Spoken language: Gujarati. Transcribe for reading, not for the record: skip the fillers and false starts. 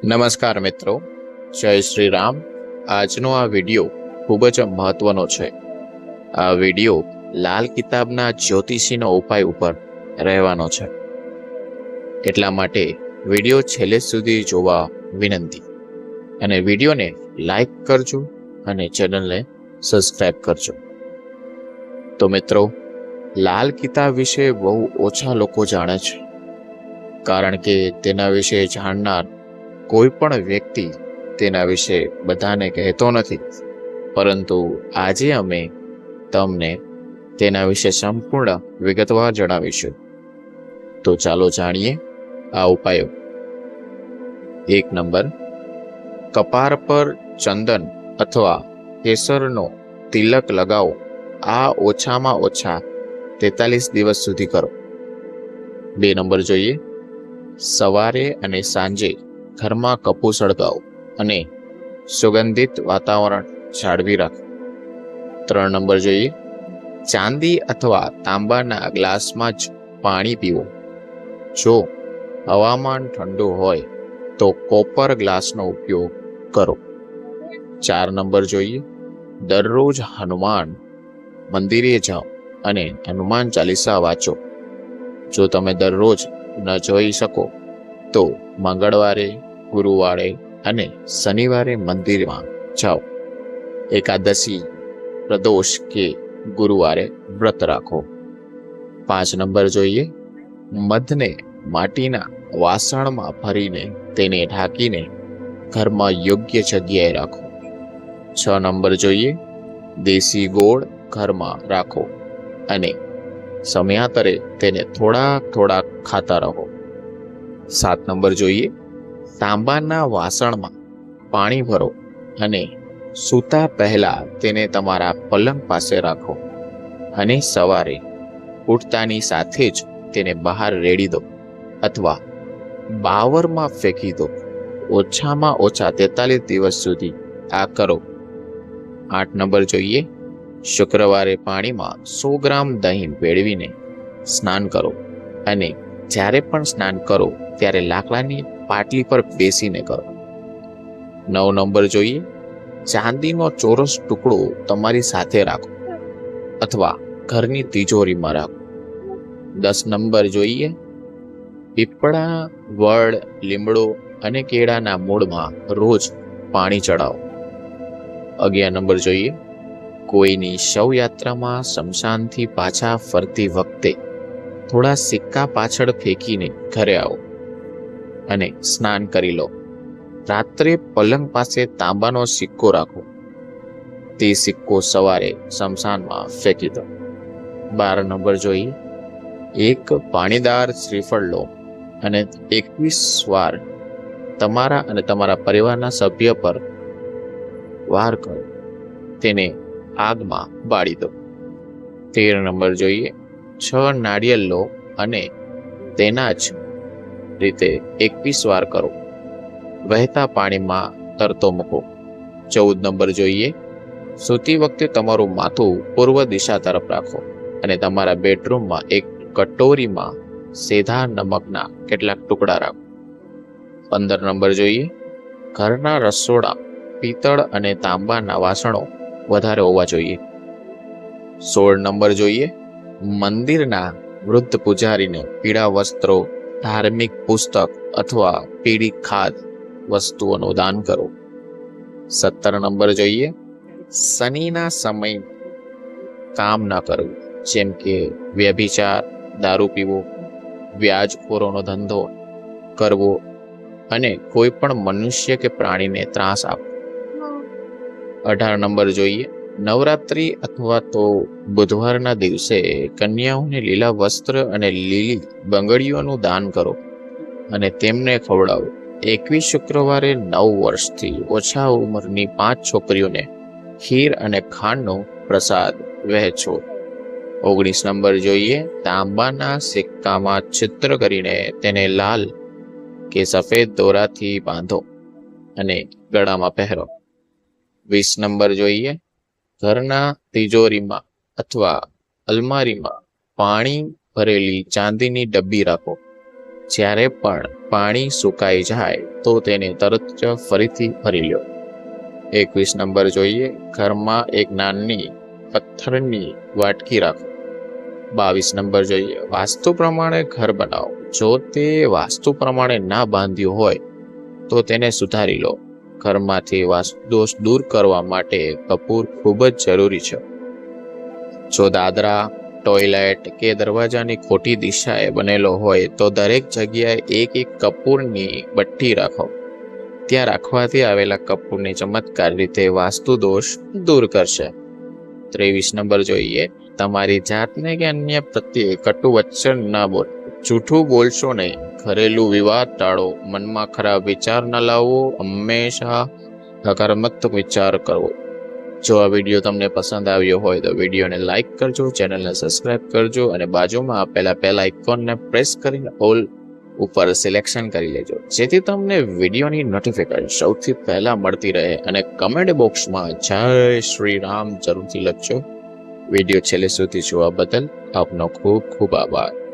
નમસ્કાર મિત્રો, જય શ્રી રામ. આજનો આ વિડીયો ખૂબ જ મહત્વનો છે. આ વિડીયો લાલ કિતાબના જ્યોતિષીનો ઉપાય ઉપર રહેવાનો છે, એટલા માટે વિડીયો છેલ્લે સુધી જોવા વિનંતી. અને વિડીયોને લાઈક કરજો અને ચેનલને સબસ્ક્રાઇબ કરજો. તો મિત્રો, લાલ કિતાબ વિશે બહુ ઓછા લોકો જાણે છે, કારણ કે તેના વિશે જાણનાર કોઈ પણ વ્યક્તિ તેના વિશે બધાને કહેતો નથી. પરંતુ આજે અમે તમને તેના વિશે સંપૂર્ણ વિગતવાર જણાવીશું. તો ચાલો જાણીએ આ ઉપાયો. 1 નંબર, કપાળ પર ચંદન અથવા કેસરનો તિલક લગાવો. આ ઓછામાં ઓછા 43 દિવસ સુધી કરો. 2 નંબર જોઈએ, સવારે અને સાંજે ઘરમાં કપૂર સળગાવો અને સુગંધિત વાતાવરણ જાળવી રાખો. 3 નંબર જોઈએ, ચાંદી અથવા તાંબાના ગ્લાસમાં જ પાણી પીવો. જો હવામાન ઠંડુ હોય તો કોપર ગ્લાસનો ઉપયોગ કરો. 4 નંબર જોઈએ, દરરોજ હનુમાન મંદિરે જાઓ અને હનુમાન ચાલીસા વાંચો. જો તમે દરરોજ ન જોઈ શકો તો મંગળવારે, ગુરુવારે અને શનિવારે મંદિરમાં જાઓ. એકાદશી, પ્રદોષ કે ગુરુવારે વ્રત રાખો. 5 નંબર જોઈએ, મધને માટીના વાસણમાં ભરીને તેને ઢાંકીને ઘરમાં યોગ્ય જગ્યાએ રાખો. 6 નંબર જોઈએ, દેશી ગોળ ઘરમાં રાખો અને સમયાંતરે તેને થોડાક ખાતા રહો. 7 નંબર જોઈએ, તાંબાના વાસણમાં પાણી ભરો અને સૂતા પહેલા તેને તમારા પલંગ પાસે રાખો અને સવારે ઉઠતાની સાથે જ તેને બહાર રેડી દો અથવા બાવરમાં ફેંકી દો. ઓછામાં ઓછા 43 દિવસ સુધી આ કરો. 8 નંબર જોઈએ, શુક્રવારે પાણીમાં 100 ગ્રામ દહીં ભેળવીને સ્નાન કરો અને જ્યારે પણ સ્નાન કરો ત્યારે લાકડાની પાટલી પર બેસીને કરો. 9 નંબર જોઈએ, ચાંદીનો ચોરસ ટુકડો તમારી સાથે રાખો અથવા ઘરની તિજોરીમાં રાખો. 10 નંબર જોઈએ, પીપળા, વડ, લીમડો અને કેળાના મૂળમાં રોજ પાણી ચડાવો. 11 નંબર જોઈએ, કોઈની શવયાત્રામાં સ્મશાનથી પાછા ફરતી વખતે થોડા સિક્કા પાછળ ફેંકીને ઘરે આવો અને સ્નાન કરી લો. રાત્રે પલંગ પાસે તાંબાનો સિક્કો રાખો. તે સિક્કો સવારે સ્મશાનમાં ફેંકી દો. 12 નંબર જોઈએ, એક પાણીદાર શ્રીફળ લો અને 21 વાર તમારા અને તમારા પરિવારના સભ્ય પર વાર કરો. તેને આગમાં બાળી દો. 13 નંબર જોઈએ, 6 નાળિયેર લો અને તેના જ રીતે 21 વાર કરો. વહેતા પાણીમાં તરતો મૂકો. 14 નંબર જોઈએ, સૂતી વખતે તમારું માથું પૂર્વ દિશા તરફ રાખો અને તમારા બેડરૂમમાં એક કટોરીમાં સેધા નમકના કેટલાક ટુકડા રાખો. 15 નંબર જોઈએ, ઘરના રસોડા પિત્તળ અને તાંબાના વાસણો વધારે હોવા જોઈએ. 16 નંબર જોઈએ, મંદિરના વૃદ્ધ પૂજારીને પીળા વસ્ત્રો, ધાર્મિક પુસ્તક અથવા પીળી ખાદ વસ્તુઓનું દાન કરો. 17 નંબર જોઈએ, શનિના સમય કામ ન કરવું, જેમ કે વ્યભિચાર, દારૂ પીવો, વ્યાજખોરોનો ધંધો કરવો અને કોઈ પણ મનુષ્ય કે પ્રાણીને ત્રાસ આપવો. 18 નંબર જોઈએ, નવરાત્રી અથવા તો બુધવારના દિવસે કન્યાઓને લીલા વસ્ત્ર અને લીલી બંગડીઓનું દાન કરો અને તેમને ખવડાવો. 21 શુક્રવારે 9 વર્ષથી ઓછા ઉંમરની 5 છોકરીઓને ખીર અને ખાંડનો પ્રસાદ વહેંચો. 19 નંબર જોઈએ, તાંબાના સિક્કામાં છિદ્ર કરીને તેને લાલ કે સફેદ દોરાથી બાંધો અને ગળામાં પહેરો. 20 નંબર જોઈએ, ઘરના તિજોરીમાં અથવા અલમારીમાં પાણી ભરેલી ચાંદીની ડબ્બી રાખો જ્યારે પણ પાણી સુકાઈ જાય તો તેને તરત જ ફરીથી ભરી લો. 21 નંબર જોઈએ. ઘરમાં એક નાની પથ્થરની વાટકી રાખો. 22 નંબર જોઈએ. વાસ્તુ પ્રમાણે ઘર બનાવો. જો તે વાસ્તુ પ્રમાણે ના બાંધ્યું હોય તો તેને સુધારી લો. ઘરમાંથી વાસ્તુ દોષ દૂર કરવા માટે કપૂર ખૂબ જ જરૂરી છે. જો દાદરા, ટોયલેટ કે દરવાજાની ખોટી દિશાએ બનેલો હોય તો દરેક જગ્યાએ એક કપૂરની બટ્ટી રાખો. ત્યાં રાખવાથી આવેલા કપૂરની ચમત્કાર રીતે વાસ્તુ દોષ દૂર કરશે. 23 નંબર જોઈએ. તમારી જાતને કે અન્ય પ્રત્યે કટુ વચન ના બોલો. જૂઠું બોલશો નહીં. ઘરેલું વિવાદ ટાળો. મનમાં ખરાબ વિચાર ન લાવવો. હંમેશા હકારાત્મક વિચાર કરવો. જો આ વિડીયો તમને પસંદ આવ્યો હોય તો વિડીયોને લાઈક કરજો, ચેનલને સબસ્ક્રાઇબ કરજો અને બાજુમાં આપેલા બેલ આઇકોનને પ્રેસ કરીને ઓલ ઉપર સિલેક્શન કરી લેજો, જેથી તમને વિડીયોની નોટિફિકેશન સૌથી પહેલા મળતી રહે. અને કમેન્ટ બોક્સમાં જય શ્રી રામ જરૂરથી લખજો. વિડીયો છેલ્લે સુધી જોવા બદલ આપનો ખૂબ ખૂબ આભાર.